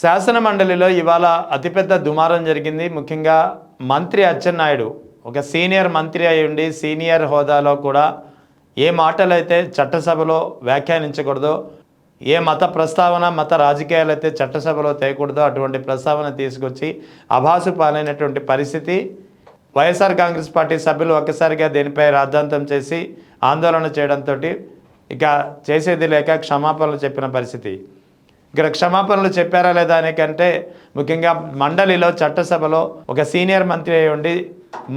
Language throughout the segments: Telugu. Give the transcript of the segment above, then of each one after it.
శాసన మండలిలో ఇవాళ అతిపెద్ద దుమారం జరిగింది. ముఖ్యంగా మంత్రి అచ్చెన్నాయుడు ఒక సీనియర్ మంత్రి అయి ఉండి సీనియర్ హోదాలో కూడా ఏ మాటలైతే చట్టసభలో వ్యాఖ్యానించకూడదో, ఏ మత ప్రస్తావన మత రాజకీయాలైతే చట్టసభలో తేయకూడదో అటువంటి ప్రస్తావన తీసుకొచ్చి అభాసు పాలైనటువంటి పరిస్థితి. వైఎస్ఆర్ కాంగ్రెస్ పార్టీ సభ్యులు ఒక్కసారిగా దీనిపై రాద్ధాంతం చేసి ఆందోళన చేయడంతో ఇక చేసేది లేక క్షమాపణలు చెప్పిన పరిస్థితి. ఇక్కడ క్షమాపణలు చెప్పారా లేదా అనే కంటే ముఖ్యంగా మండలిలో చట్టసభలో ఒక సీనియర్ మంత్రి అయి ఉండి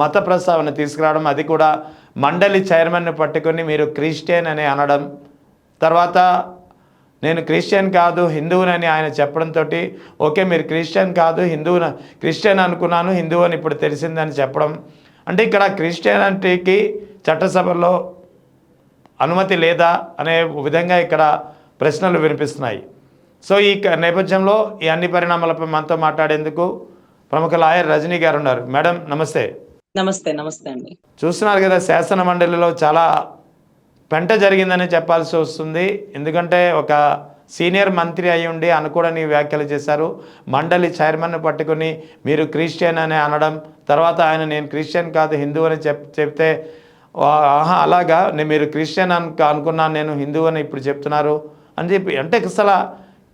మత ప్రస్తావన తీసుకురావడం, అది కూడా మండలి చైర్మన్ను పట్టుకొని మీరు క్రిస్టియన్ అని అనడం, తర్వాత నేను క్రిస్టియన్ కాదు హిందువునని ఆయన చెప్పడంతో ఓకే మీరు క్రిస్టియన్ కాదు క్రిస్టియన్ అనుకున్నాను హిందువు అని ఇప్పుడు తెలిసిందని చెప్పడం. అంటే ఇక్కడ క్రిస్టియానిటీకి చట్టసభలో అనుమతి లేదా అనే విధంగా ఇక్కడ ప్రశ్నలు వినిపిస్తున్నాయి. సో ఈ నేపథ్యంలో ఈ అన్ని పరిణామాలపై మనతో మాట్లాడేందుకు ప్రముఖ లాయర్ రజనీ గారు ఉన్నారు. మేడం నమస్తే. నమస్తే. నమస్తే అండి. చూస్తున్నారు కదా, శాసన మండలిలో చాలా పెంట జరిగిందని చెప్పాల్సి వస్తుంది. ఎందుకంటే ఒక సీనియర్ మంత్రి అయి ఉండి అనుకూడని వ్యాఖ్యలు చేశారు. మండలి చైర్మన్ను పట్టుకొని మీరు క్రిస్టియన్ అని అనడం, తర్వాత ఆయన నేను క్రిస్టియన్ కాదు హిందూ అని చెప్తే అలాగా మీరు క్రిస్టియన్ అనుకున్నాను నేను హిందూ అని ఇప్పుడు చెప్తున్నారు అని చెప్పి, అంటే అసలు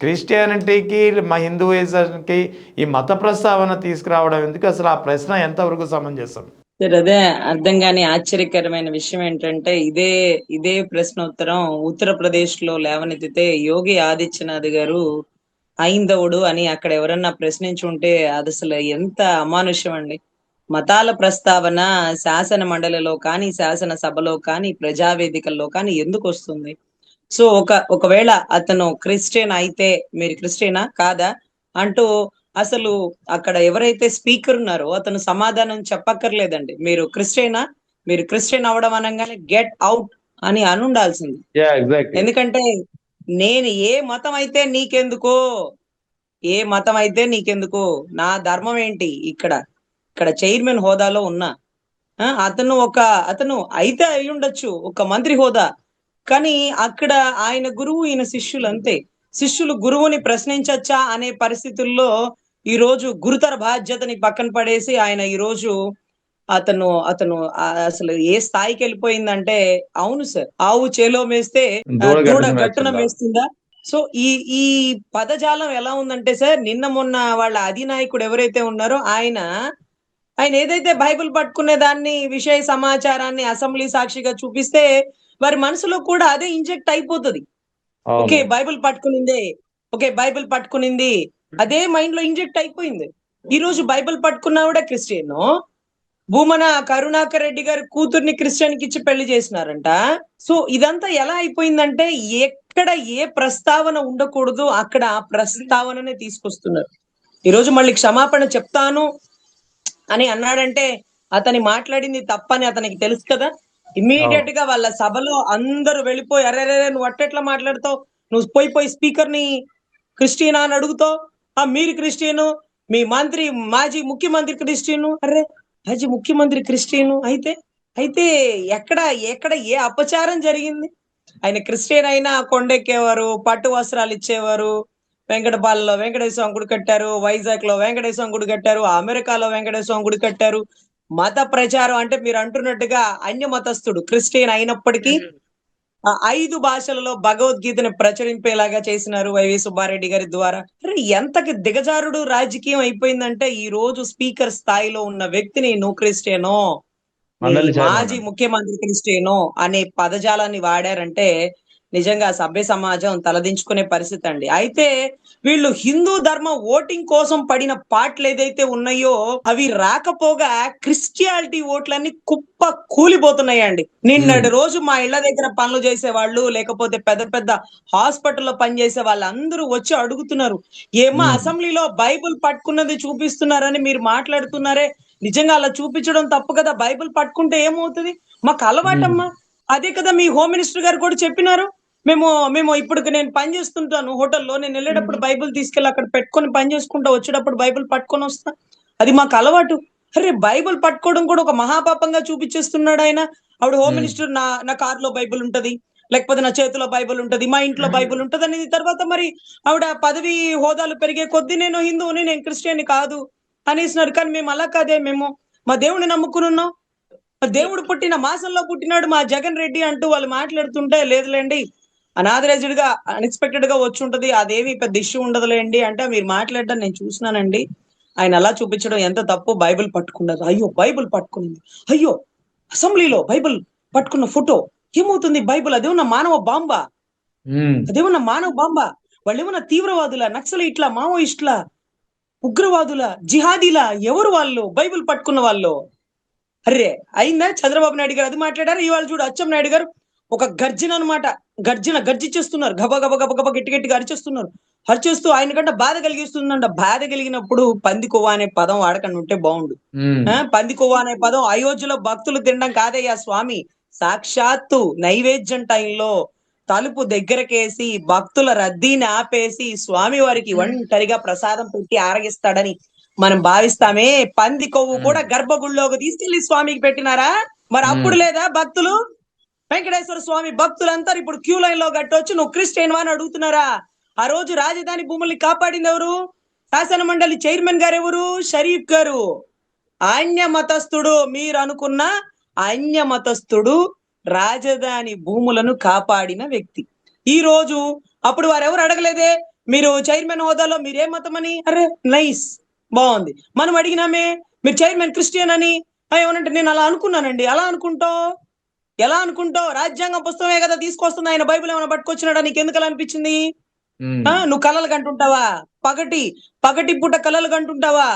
క్రిస్టియానిటీకి మా హిందూయిజంకి ఈ మత ప్రస్తావన తీసుకురావడం ఎందుకు? అసలు ఆ ప్రశ్న ఎంతవరకు సమంజసం? అదే అర్థం కాని ఆశ్చర్యకరమైన విషయం ఏంటంటే ఇదే ప్రశ్నోత్తరం ఉత్తరప్రదేశ్ లో లేవనెత్తితే యోగి ఆదిత్యనాథ్ గారు హైందవుడు అని అక్కడ ఎవరన్నా ప్రశ్నించి ఉంటే అది అసలు ఎంత అమానుష్యం అండి. మతాల ప్రస్తావన శాసన మండలిలో కానీ శాసన సభలో కానీ ప్రజావేదికల్లో కానీ ఎందుకు వస్తుంది? సో ఒకవేళ అతను క్రిస్టియన్ అయితే మీరు క్రిస్టియనా కాదా అంటూ అసలు అక్కడ ఎవరైతే స్పీకర్ ఉన్నారో అతను సమాధానం చెప్పక్కర్లేదండి. మీరు క్రిస్టియన్ అవడం అనగానే గెట్ అవుట్ అని అనుండాల్సింది. ఎందుకంటే నేను ఏ మతం అయితే నీకెందుకు, నా ధర్మం ఏంటి? ఇక్కడ చైర్మన్ హోదాలో ఉన్నా అతను అయితే అయి ఉండొచ్చు ఒక మంత్రి హోదా, కానీ అక్కడ ఆయన గురువు ఈయన శిష్యులు అంతే. శిష్యులు గురువుని ప్రశ్నించచ్చా అనే పరిస్థితుల్లో ఈ రోజు గురుతర బాధ్యతని పక్కన పడేసి ఆయన ఈ రోజు అతను అసలు ఏ స్థాయికి వెళ్ళిపోయిందంటే, అవును సార్ ఆవు చేలో మేస్తే దూడ గట్టున మేస్తుందా? సో ఈ పదజాలం ఎలా ఉందంటే సార్, నిన్న మొన్న వాళ్ళ అధినాయకుడు ఎవరైతే ఉన్నారో ఆయన ఏదైతే బైబిల్ పట్టుకునే దాన్ని విషయ సమాచారాన్ని అసెంబ్లీ సాక్షిగా చూపిస్తే వారి మనసులో కూడా అదే ఇంజెక్ట్ అయిపోతుంది. ఓకే బైబిల్ పట్టుకునింది అదే మైండ్ లో ఇంజెక్ట్ అయిపోయింది. ఈ రోజు బైబిల్ పట్టుకున్నావిడ క్రిస్టియన్, భూమన కరుణాకర్ రెడ్డి గారి కూతుర్ని క్రిస్టియన్ కి ఇచ్చి పెళ్లి చేసినారంట. సో ఇదంతా ఎలా అయిపోయిందంటే ఎక్కడ ఏ ప్రస్తావన ఉండకూడదు అక్కడ ఆ ప్రస్తావననే తీసుకొస్తున్నారు. ఈ రోజు మళ్ళీ క్షమాపణ చెప్తాను అని అన్నాడంటే అతని మాట్లాడింది తప్పని అతనికి తెలుసు కదా. ఇమ్మీడియట్ గా వాళ్ళ సభలో అందరూ వెళ్ళిపోయి అరే నువ్వు అట్టెట్లా మాట్లాడతావు, నువ్వు పోయి స్పీకర్ ని క్రిస్టియనా అని అడుగుతావు, మీరు క్రిస్టియను, మీ మాజీ ముఖ్యమంత్రి క్రిస్టియను, అరే మాజీ ముఖ్యమంత్రి క్రిస్టియను అయితే ఎక్కడ ఏ అపచారం జరిగింది? ఆయన క్రిస్టియన్ అయినా కొండెక్కేవారు, పట్టు వస్త్రాలు ఇచ్చేవారు, వెంకటపాలలో వెంకటేశ్వర గుడి కట్టారు, వైజాగ్ లో వెంకటేశ్వర గుడి కట్టారు, అమెరికాలో వెంకటేశ్వర గుడి కట్టారు. మత ప్రచారం అంటే మీరు అంటున్నట్టుగా అన్య మతస్థుడు క్రిస్టియన్ అయినప్పటికీ 5 భాషలలో భగవద్గీతను ప్రచురింపేలాగా చేసినారు వైవి సుబ్బారెడ్డి గారి ద్వారా. ఎంతకి దిగజారుడు రాజకీయం అయిపోయిందంటే ఈ రోజు స్పీకర్ స్థాయిలో ఉన్న వ్యక్తిని నువ్వు క్రిస్టియనో, మాజీ ముఖ్యమంత్రి క్రిస్టియనో అనే పదజాలాన్ని వాడారంటే నిజంగా సభ్య సమాజం తలదించుకునే పరిస్థితి అండి. అయితే వీళ్ళు హిందూ ధర్మ ఓటింగ్ కోసం పడిన పాటలు ఏదైతే ఉన్నాయో అవి రాకపోగా క్రిస్టియాలిటీ ఓట్లన్నీ కుప్ప కూలిపోతున్నాయండి. నిన్నటి రోజు మా ఇళ్ల దగ్గర పనులు చేసే వాళ్ళు, లేకపోతే పెద్ద హాస్పిటల్లో పనిచేసే వాళ్ళందరూ వచ్చి అడుగుతున్నారు, ఏమో అసెంబ్లీలో బైబుల్ పట్టుకున్నది చూపిస్తున్నారని మీరు మాట్లాడుతున్నారే, నిజంగా అలా చూపించడం తప్పు కదా, బైబుల్ పట్టుకుంటే ఏమవుతుంది? మాకు అలవాటమ్మా, అదే కదా మీ హోమ్ మినిస్టర్ గారు కూడా చెప్పినారు. మేము ఇప్పుడు నేను పని చేస్తుంటాను హోటల్లో, నేను వెళ్ళేటప్పుడు బైబిల్ తీసుకెళ్ళి అక్కడ పెట్టుకొని పని చేసుకుంటా, వచ్చేటప్పుడు బైబిల్ పట్టుకొని వస్తా, అది మాకు అలవాటు. అరే బైబిల్ పట్టుకోవడం కూడా ఒక మహాపాపంగా చూపించేస్తున్నాడు ఆయన. ఆవిడ హోమ్ మినిస్టర్ నా కార్ లో బైబిల్ ఉంటది, లేకపోతే నా చేతిలో బైబిల్ ఉంటది, మా ఇంట్లో బైబిల్ ఉంటది అనేది. తర్వాత మరి ఆవిడ పదవి హోదాలు పెరిగే కొద్దీ నేను హిందువుని, నేను క్రిస్టియన్ కాదు అనేసినారు. కానీ మేము అలా కాదే, మేము మా దేవుడిని నమ్ముకుని ఉన్నాం. మా దేవుడు పుట్టిన మాసంలో పుట్టినాడు మా జగన్ రెడ్డి అంటూ వాళ్ళు మాట్లాడుతుంటే, లేదులేండి అనాథరైజ్డ్ గా అన్ఎక్స్పెక్టెడ్ గా వచ్చి ఉంటది, అదేమి పెద్ద ఇష్యూ ఉండదులేండి అంటే, మీరు మాట్లాడడం నేను చూసినానండి. ఆయన అలా చూపించడం ఎంత తప్పు. బైబిల్ పట్టుకున్నది, అయ్యో బైబిల్ పట్టుకునింది, అయ్యో అసెంబ్లీలో బైబిల్ పట్టుకున్న ఫోటో ఏమవుతుంది? బైబిల్ అదేమన్నా మానవ బాంబా? అదేమన్నా మానవ బాంబా? వాళ్ళు ఏమన్నా తీవ్రవాదుల, నక్సలైట్ల, మావోయిస్టుల, ఉగ్రవాదుల, జిహాదీల? ఎవరు వాళ్ళు బైబిల్ పట్టుకున్న వాళ్ళు? అర్రే అయిందా? చంద్రబాబు నాయుడు గారు అది మాట్లాడారు. ఇవాళ చూడు అచ్చెం నాయుడు గారు ఒక గర్జన అనమాట, గర్జించేస్తున్నారు, గబ గబ గబ గబ గట్టి గట్టిగా అరిచేస్తున్నారు. అరిచేస్తూ ఆయన కంటే బాధ కలిగిస్తుందంట. బాధ కలిగినప్పుడు పంది కొవ్వ అనే పదం వాడకండి ఉంటే బాగుండు. పంది కొవ్వ అనే పదం అయోధ్యలో భక్తులు తినడం కాదయ్యా స్వామి, సాక్షాత్తు నైవేద్యం టైంలో తలుపు దగ్గరకేసి భక్తుల రద్దీని ఆపేసి స్వామి వారికి ఒంటరిగా ప్రసాదం పెట్టి ఆరగిస్తాడని మనం భావిస్తామే. పంది కొవ్వు కూడా గర్భగుడిలోకి తీసుకెళ్లి స్వామికి పెట్టినారా? మరి అప్పుడు లేదా భక్తులు? వెంకటేశ్వర స్వామి భక్తులంతా ఇప్పుడు క్యూ లైన్ లో కట్టొచ్చు, నువ్వు క్రిస్టియన్ అని అడుగుతున్నారా? ఆ రోజు రాజధాని భూముల్ని కాపాడింది ఎవరు? శాసన మండలి చైర్మన్ గారు ఎవరు? షరీఫ్ గారు. అన్య మతస్థుడు, మీరు అనుకున్న అన్య మతస్థుడు రాజధాని భూములను కాపాడిన వ్యక్తి. ఈ రోజు అప్పుడు వారెవరు అడగలేదే మీరు చైర్మన్ హోదాలో మీరే మతం అని. అరే నైస్, బాగుంది. మనం అడిగినామే మీరు చైర్మన్ క్రిస్టియన్ అని. ఏమనంటే నేను అలా అనుకున్నానండి. అలా అనుకుంటావు? ఎలా అనుకుంటావు? రాజ్యాంగం పుస్తకమే కదా తీసుకొస్తుంది, ఆయన బైబిల్ ఏమైనా పట్టుకొచ్చినాడా? నీకు ఎందుకు అలా అనిపించింది? నువ్వు కలలు కంటుంటావా? పగటి పూట కలలు కంటుంటావా?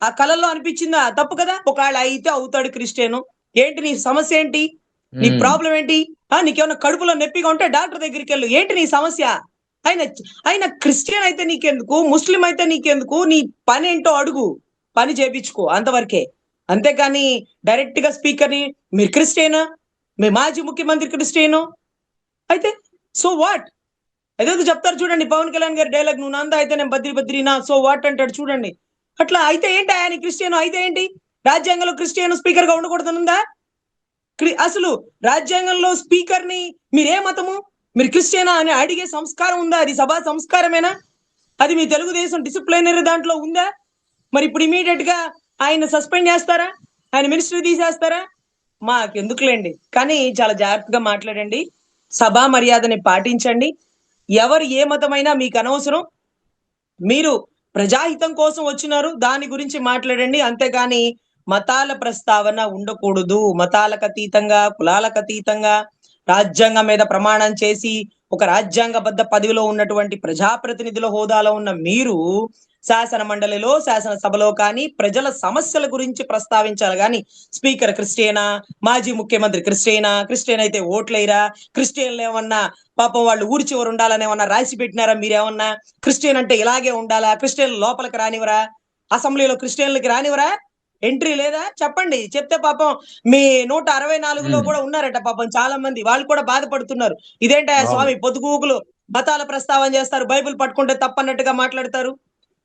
ఆ కళల్లో అనిపించిందా? తప్పు కదా. ఒకవేళ అయితే అవుతాడు క్రిస్టియన్. ఏంటి నీ సమస్య? ఏంటి నీ ప్రాబ్లం? ఏంటి? నీకేమన్నా కడుపులో నొప్పిగా ఉంటే డాక్టర్ దగ్గరికి వెళ్ళు. ఏంటి నీ సమస్య? ఆయన క్రిస్టియన్ అయితే నీకెందుకు, ముస్లిం అయితే నీకెందుకు? నీ పని ఏంటో అడుగు, పని చేపించుకో, అంతవరకే. అంతేకాని డైరెక్ట్ గా స్పీకర్ ని మీరు క్రిస్టియనా, మీ మాజీ ముఖ్యమంత్రి క్రిస్టియను అయితే సో వాట్? ఏదేదో చెప్తారు చూడండి పవన్ కళ్యాణ్ గారి డైలాగ్, నువ్వు నందా అయితే నేను బద్రి నా సో వాట్ అంటాడు చూడండి. అట్లా అయితే ఏంటి? ఆయన క్రిస్టియన్ అయితే ఏంటి? రాజ్యాంగంలో క్రిస్టియన్ స్పీకర్ గా ఉండకూడదనుందా? అసలు రాజ్యాంగంలో స్పీకర్ ని మీరే మతము, మీరు క్రిస్టియనా అని అడిగే సంస్కారం ఉందా? అది సభా సంస్కారమేనా? అది మీ తెలుగుదేశం డిసిప్లినరీ దాంట్లో ఉందా? మరి ఇప్పుడు ఇమీడియట్ గా ఆయన సస్పెండ్ చేస్తారా? ఆయన మినిస్ట్రీ తీసేస్తారా? మాకెందుకులేండి, కానీ చాలా జాగ్రత్తగా మాట్లాడండి, సభా మర్యాదని పాటించండి. ఎవరు ఏ మతమైనా మీకు అనవసరం. మీరు ప్రజాహితం కోసం వచ్చినారు, దాని గురించి మాట్లాడండి. అంతేగాని మతాల ప్రస్తావన ఉండకూడదు. మతాలకు అతీతంగా, కులాలకు అతీతంగా రాజ్యాంగం మీద ప్రమాణం చేసి ఒక రాజ్యాంగబద్ధ పదవిలో ఉన్నటువంటి ప్రజాప్రతినిధుల హోదాలో ఉన్న మీరు శాసన మండలిలో, శాసనసభలో కానీ ప్రజల సమస్యల గురించి ప్రస్తావించాలి. కానీ స్పీకర్ క్రిస్టియనా, మాజీ ముఖ్యమంత్రి క్రిస్టియనా, క్రిస్టియన్ అయితే ఓట్లేరా, క్రిస్టియన్లు ఏమన్నా పాపం వాళ్ళు ఊరి చివరు ఉండాలని ఏమన్నా రాసి పెట్టినారా? మీరేమన్నా క్రిస్టియన్ అంటే ఇలాగే ఉండాలా, క్రిస్టియన్లు లోపలికి రానివరా, అసెంబ్లీలో క్రిస్టియన్లకి రానివరా, ఎంట్రీ లేదా? చెప్పండి. చెప్తే పాపం మీ 164లో కూడా ఉన్నారట పాపం చాలా మంది, వాళ్ళు కూడా బాధపడుతున్నారు. ఇదేంటా స్వామి పొద్దుగూకులు మతాల ప్రస్తావన చేస్తారు, బైబిల్ పట్టుకుంటే తప్పన్నట్టుగా మాట్లాడతారు.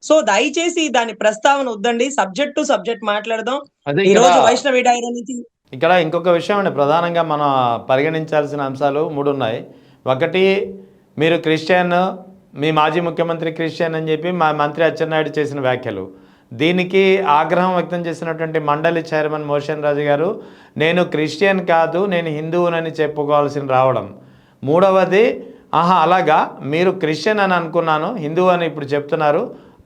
సో దయచేసి దాని ప్రస్తావన వద్దండి, సబ్జెక్ట్ టు సబ్జెక్ట్ మాట్లాడదాం. ఈ రోజు వైష్ణవి డైరీ నుంచి ఇక్కడ ఇంకొక విషయం అండి, ప్రధానంగా మనం పరిగణించాల్సిన అంశాలు 3 ఉన్నాయి. ఒకటి, మీరు క్రిస్టియన్, మీ మాజీ ముఖ్యమంత్రి క్రిస్టియన్ అని చెప్పి మా మంత్రి అచ్చెన్నాయుడు చేసిన వ్యాఖ్యలు, దీనికి ఆగ్రహం వ్యక్తం చేసినటువంటి మండలి చైర్మన్ మోషన్ రాజు గారు నేను క్రిస్టియన్ కాదు నేను హిందువునని చెప్పుకోవాల్సిన రావడం. మూడవది, అలాగా మీరు క్రిస్టియన్ అని అనుకున్నాను, హిందువు అని ఇప్పుడు చెప్తున్నారు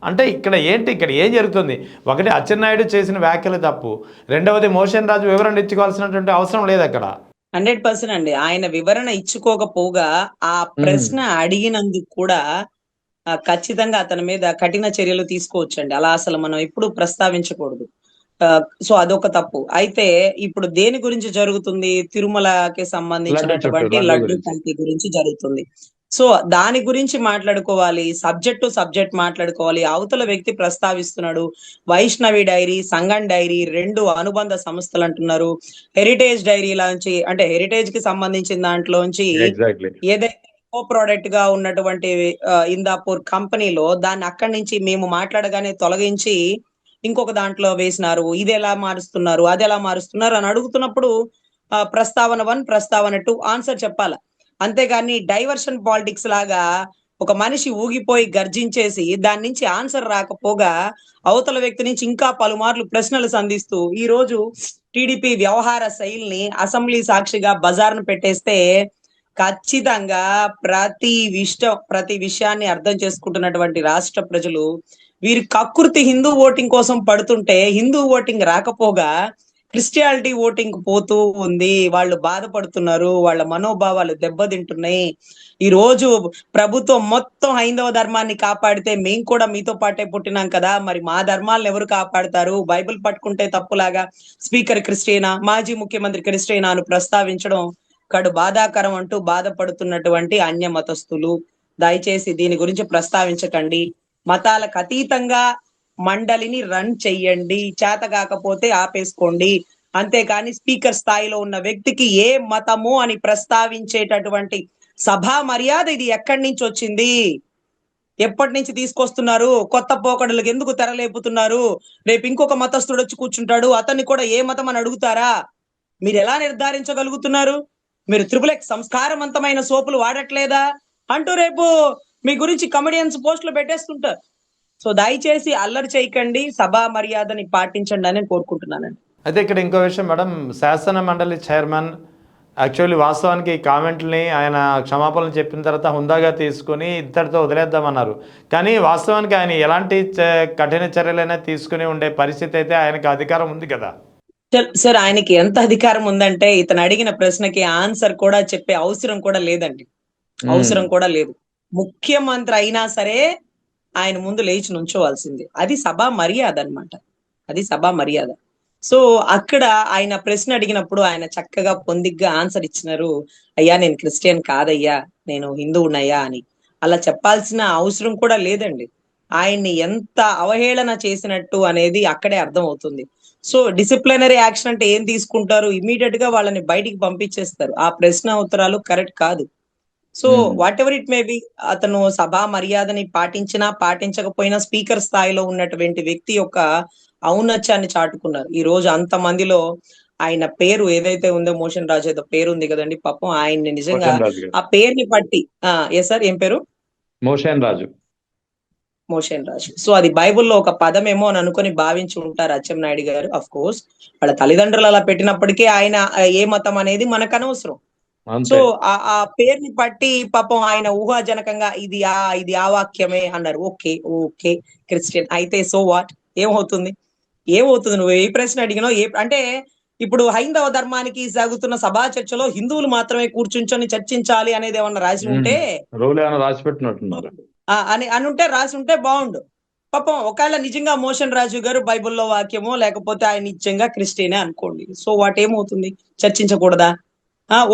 అంటే ఇక్కడ ఏంటి, ఇక్కడ ఏం జరుగుతుంది? ఒకటి అచ్చెన్నాయుడు చేసిన వ్యాఖ్యలు తప్పు, రెండవది మోషన్ రాజు వివరణ ఇచ్చుకోవాల్సినటువంటి అవసరం లేదు అక్కడ. 100% అండి. ఆయన వివరణ ఇచ్చుకోకపోగా ఆ ప్రశ్న అడిగినందుకు కూడా ఖచ్చితంగా అతని మీద కఠిన చర్యలు తీసుకోవచ్చండి. అలా అసలు మనం ఎప్పుడు ప్రస్తావించకూడదు. సో అదొక తప్పు. అయితే ఇప్పుడు దేని గురించి జరుగుతుంది? తిరుమలకి సంబంధించినటువంటి లడ్డు కల్తీ గురించి జరుగుతుంది. సో దాని గురించి మాట్లాడుకోవాలి, సబ్జెక్ట్ టు సబ్జెక్ట్ మాట్లాడుకోవాలి. అవతల వ్యక్తి ప్రస్తావిస్తున్నాడు వైష్ణవి డైరీ, సంగం డైరీ 2 అనుబంధ సంస్థలు అంటున్నారు. హెరిటేజ్ డైరీ లాంచి, అంటే హెరిటేజ్ కి సంబంధించిన దాంట్లోంచి ఏదైతే కో ప్రోడక్ట్ గా ఉన్నటువంటి ఇందాపూర్ కంపెనీలో దాన్ని అక్కడి నుంచి మేము మాట్లాడగానే తొలగించి ఇంకొక దాంట్లో వేసినారు. ఇది ఎలా మారుస్తున్నారు, అది ఎలా మారుస్తున్నారు అని అడుగుతున్నప్పుడు ప్రస్తావన 1, ప్రస్తావన 2 ఆన్సర్ చెప్పాలా. అంతేగాని డైవర్షన్ పాలిటిక్స్ లాగా ఒక మనిషి ఊగిపోయి గర్జించేసి దాని నుంచి ఆన్సర్ రాకపోగా అవతల వ్యక్తి నుంచి ఇంకా పలుమార్లు ప్రశ్నలు సంధిస్తూ ఈ రోజు టీడీపీ వ్యవహార శైలిని అసెంబ్లీ సాక్షిగా బజార్ను పెట్టేస్తే ఖచ్చితంగా ప్రతి విషయాన్ని అర్థం చేసుకుంటున్నటువంటి రాష్ట్ర ప్రజలు వీరి కకృతి హిందూ ఓటింగ్ కోసం పడుతుంటే హిందూ ఓటింగ్ రాకపోగా క్రిస్టియాలిటీ ఓటింగ్ పోతూ ఉంది. వాళ్ళు బాధపడుతున్నారు, వాళ్ళ మనోభావాలు దెబ్బతింటున్నాయి. ఈ రోజు ప్రభుత్వం మొత్తం హైందవ ధర్మాన్ని కాపాడితే మేము కూడా మీతో పాటే పుట్టినాం కదా, మరి మా ధర్మాలను ఎవరు కాపాడతారు? బైబిల్ పట్టుకుంటే తప్పులాగా స్పీకర్ క్రిస్టియనా, మాజీ ముఖ్యమంత్రి క్రిస్టియనా అని ప్రస్తావించడం కడు బాధాకరం అంటూ బాధపడుతున్నటువంటి అన్య మతస్థులు దయచేసి దీని గురించి ప్రస్తావించకండి. మతాలకు అతీతంగా మండలిని రన్ చెయ్యండి, చేత కాకపోతే ఆపేసుకోండి. అంతేకాని స్పీకర్ స్థాయిలో ఉన్న వ్యక్తికి ఏ మతము అని ప్రస్తావించేటటువంటి సభా మర్యాద ఇది ఎక్కడి నుంచి వచ్చింది? ఎప్పటి నుంచి తీసుకొస్తున్నారు? కొత్త పోకడలకు ఎందుకు తెరలేపుతున్నారు? రేపు ఇంకొక మతస్థుడు వచ్చి కూర్చుంటాడు, అతన్ని కూడా ఏ మతం అని అడుగుతారా? మీరు ఎలా నిర్ధారించగలుగుతున్నారు? మీరు త్రిపులెక్స్ సంస్కారవంతమైన సోపులు వాడట్లేదా అంటూ రేపు మీ గురించి కమెడియన్స్ పోస్టులు పెట్టేస్తుంటారు. సో దయచేసి అల్లరి చేయకండి, సభా మర్యాదని పాటించండి అని కోరుకుంటున్నానండి. అయితే ఇక్కడ ఇంకో విషయం మేడం, శాసన మండలి చైర్మన్ యాక్చువల్లీ వాస్తవానికి ఈ కామెంట్ని ఆయన క్షమాపణలు చెప్పిన తర్వాత హుందాగా తీసుకుని ఇంతటితో వదిలేద్దామన్నారు. కానీ వాస్తవానికి ఆయన ఎలాంటి కఠిన చర్యలైనా తీసుకుని ఉండే పరిస్థితి అయితే ఆయనకు అధికారం ఉంది కదా. సార్ ఆయనకి ఎంత అధికారం ఉందంటే ఇతను అడిగిన ప్రశ్నకి ఆన్సర్ కూడా చెప్పే అవసరం కూడా లేదండి. అవసరం కూడా లేదు. ముఖ్యమంత్రి అయినా సరే ఆయన ముందు లేచి నుంచోవాల్సింది. అది సభా మర్యాద అన్నమాట. అది సభా మర్యాద. సో అక్కడ ఆయన ప్రశ్న అడిగినప్పుడు ఆయన చక్కగా పొందిగ్గా ఆన్సర్ ఇచ్చినారు. అయ్యా నేను క్రిస్టియన్ కాదయ్యా, నేను హిందువునయ్యా అని. అలా చెప్పాల్సిన అవసరం కూడా లేదండి. ఆయన్ని ఎంత అవహేళన చేసినట్టు అనేది అక్కడే అర్థం అవుతుంది. సో డిసిప్లినరీ యాక్షన్ అంటే ఏం తీసుకుంటారు? ఇమీడియట్ గా వాళ్ళని బయటికి పంపించేస్తారు. ఆ ప్రశ్న ఉత్తరాలు కరెక్ట్ కాదు. So what ever it may be, అతను సభా మర్యాదని పాటించినా పాటించకపోయినా స్పీకర్ స్థాయిలో ఉన్నటువంటి వ్యక్తి యొక్క ఔన్నత్యాన్ని చాటుకున్నారు. ఈ రోజు అంత మందిలో ఆయన పేరు ఏదైతే ఉందో, మోషన్ రాజు ఏదో పేరు ఉంది కదండి, పాపం ఆయన్ని నిజంగా ఆ పేరుని బట్టి ఎస్ సార్, ఏం పేరు? మోషన్ రాజు. సో అది బైబుల్లో ఒక పదమేమో అని అనుకుని భావించి ఉంటారు అచ్చెన్నాయుడు గారు. అఫ్ కోర్స్ వాళ్ళ తల్లిదండ్రులు అలా పెట్టినప్పటికీ ఆయన ఏ మతం అనేది మనకు అనవసరం. సో ఆ పేరుని బట్టి పాపం ఆయన ఊహాజనకంగా ఇది ఆ వాక్యమే అన్నారు. ఓకే ఓకే క్రిస్టియన్ అయితే సో వాట్, ఏమవుతుంది? నువ్వు ఏ ప్రశ్న అడిగినావు? అంటే ఇప్పుడు హైందవ ధర్మానికి సాగుతున్న సభా చర్చలో హిందువులు మాత్రమే కూర్చుంచొని చర్చించాలి అనేది ఏమన్నా రాసి ఉంటే రాసి పెట్టినట్టున్నారు అని ఉంటే రాసి ఉంటే బాగుండు. పాపం ఒకవేళ నిజంగా మోషన్ రాజు గారు బైబిల్లో వాక్యమో లేకపోతే ఆయన నిజంగా క్రిస్టియనే అనుకోండి, సో వాట్ ఏమవుతుంది? చర్చించకూడదా?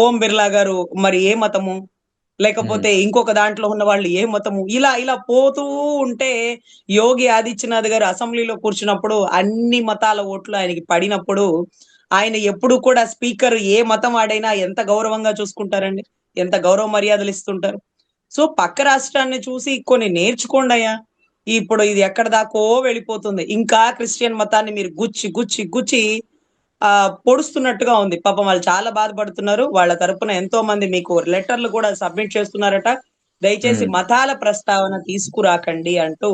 ఓం బిర్లా గారు మరి ఏ మతము, లేకపోతే ఇంకొక దాంట్లో ఉన్న వాళ్ళు ఏ మతము, ఇలా పోతూ ఉంటే యోగి ఆదిత్యనాథ్ గారు అసెంబ్లీలో కూర్చున్నప్పుడు అన్ని మతాల ఓట్లు ఆయనకి పడినప్పుడు ఆయన ఎప్పుడు కూడా స్పీకర్ ఏ మతం వాడైనా ఎంత గౌరవంగా చూసుకుంటారండి, ఎంత గౌరవ మర్యాదలు ఇస్తుంటారు. సో పక్క రాష్ట్రాన్ని చూసి కొన్ని నేర్చుకోండి అయ్యా. ఇప్పుడు ఇది ఎక్కడ దాకో వెళ్ళిపోతుంది. ఇంకా క్రిస్టియన్ మతాన్ని మీరు గుచ్చి పొడుస్తున్నట్టుగా ఉంది. పాపం వాళ్ళు చాలా బాధపడుతున్నారు. వాళ్ళ తరపున ఎంతో మంది మీకు లెటర్లు కూడా సబ్మిట్ చేస్తున్నారట. దయచేసి మతాల ప్రస్తావన తీసుకురాకండి అంటూ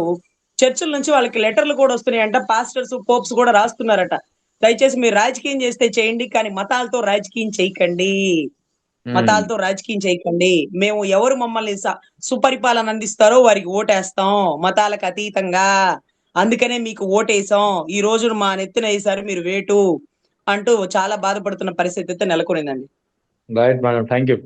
చర్చిల నుంచి వాళ్ళకి లెటర్లు కూడా వస్తున్నాయంట. పాస్టర్స్, పోప్స్ కూడా రాస్తున్నారట. దయచేసి మీరు రాజకీయం చేస్తే చేయండి, కానీ మతాలతో రాజకీయం చేయకండి. మేము ఎవరు మమ్మల్ని సుపరిపాలన అందిస్తారో వారికి ఓటేస్తాం, మతాలకు అతీతంగా. అందుకనే మీకు ఓటేసాం. ఈ రోజు మా నెత్తిన వేసారు మీరు వేటు అంటూ చాలా బాధపడుతున్న పరిస్థితి అయితే నెలకొనిందండి. Right madam, thank you.